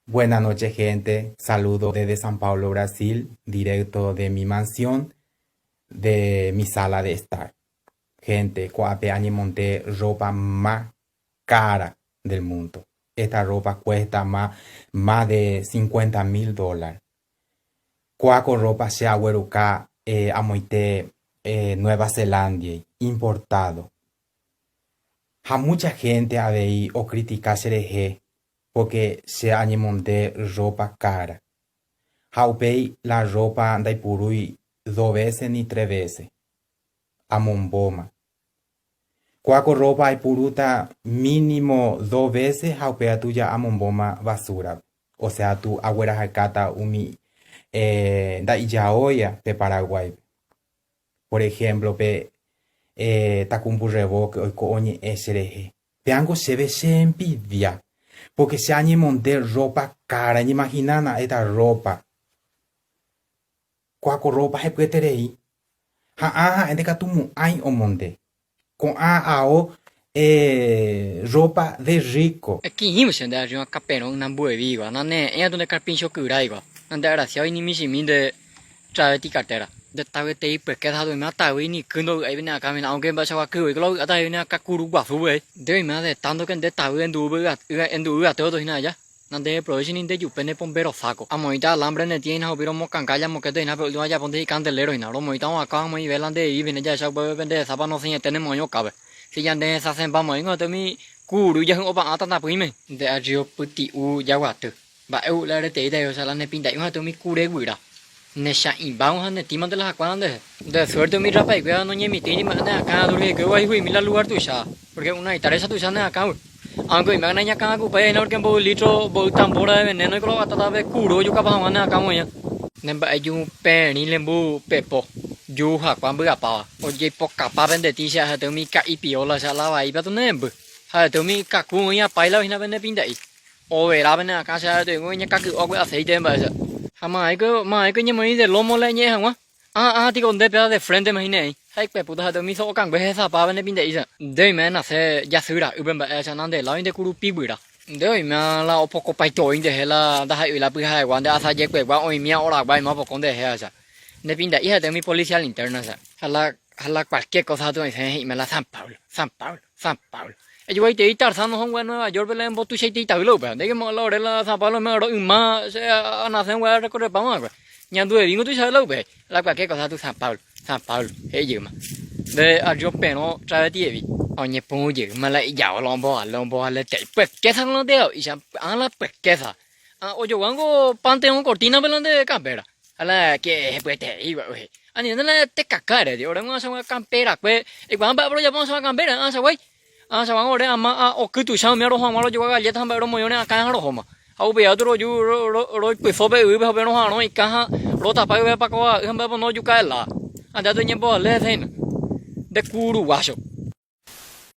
Buenas noches, gente. Saludo desde San Paulo, Brasil, directo de mi mansión, de mi sala de estar. Gente, Coape Añe monté ropa más cara del mundo. Esta ropa cuesta más de $50,000. Cuaco ropa se agüeruca amoite Nueva Zelanda, importado. A mucha gente a ver o criticar sereje porque se monté ropa cara. Haupei la ropa andai purui 2 veces ni 3 veces. A momboma. Cuaco ropa hay puruta mínimo 2 veces, haupea tuya a momboma basura. O sea, tu agüera jacata umi da iyaoya pe Paraguay. Por ejemplo, pe tacumbu revoque o coñe esereje. Peango se ve se envidia. Porque se añe monté ropa cara, ni imaginana esta ropa. Cuaco ropa se puede terei. Ha ende katumu ai o monte. Con ao ropa de rico. 金现在就甲白龙南部的味个，那呢，人家都在甲变小狗来个，那在那小一米是面的，在地下的啦，在大卫地不给他对面大卫你跟到哎边那干面，我跟把小话狗一个老，大卫那甲咕噜寡妇诶，对面的单独跟在大卫度不个，度个得到那呀。那在 profesional de Yupene Pompero saco. A moita lambre ne tiene ho pero mo cancalla mo que te na pero ya ponte candelero ina lo moita wa ka mo velande y vene ya sa bende sapano sin tenemos yo cabe. Si ya de sa sen ba mo ngo to mi curu ya ho ba ata na prime. De agio puti u ya wa tu. Ba eu la de de sa la ne pinda yo to mi cure guira. Ne sha in ba ho ne timan de la cuande. De suerte mi rapa y no ni mi tini ma na ka do le que wa hui mi la lugar tu sha. Porque una interesa tu sha na ka. Aunque me gana ya cada cupa en el tiempo litro tambora de veneno y con la tata de curo yo capaz de acá moya nemba yo perni lembu pepo yo ha quan bữa pa oye po capa vende ti sia ha to mi ka ipiola sa la vai pa to nembu ha to mi ka ku ya pai la hina vende pin dai o vera vende acá sa de ngoy ka ku o ga sei de ba sa ha mai ko nya mai de lomo le nya ha wa ti con de pe de frente imagine hay que puta de mi so càng bé sa pa bên bên đấy giờ đây mà nó sẽ giả sử là bên bên cho nó để nói để cú pi bự đó đây mà là oppo có bài trội để là đã hay là bự hay quan để asa dễ quẹt qua ôi miao là bài mà bộ con để hay sao nên bên đấy thì mi policia interna sao hala cualquier cosa tú dices mà là San Paulo ấy vậy thìtar san không quen mà yo bên bộ tu xây thì tự lâu vậy đấy cái mà lâu đấy là San Paulo mà rồi mà sẽ anh xem qua có được bao mà nhà tôi đi có tu xây lâu vậy là cualquier cosa tú San Paulo hay gì mà de arjo peno tra die vi ogni pungi ma la ya lombo le te pues que san lo deo y ya ala pues que sa o yo wango panteón cortina belande campera ala que pues te iba we ani no le te cacare de ahora vamos a campera pues y cuando va ya vamos a campera sa wey sa wango de ama o que tu sa me ro homa lo yo ga ya tan ba ro mo yo ne acá ro homa au be otro yo ro pues so be be no ha no y caja lo tapa be pa ko no yo cae la anda to nyembo le thein de curu washo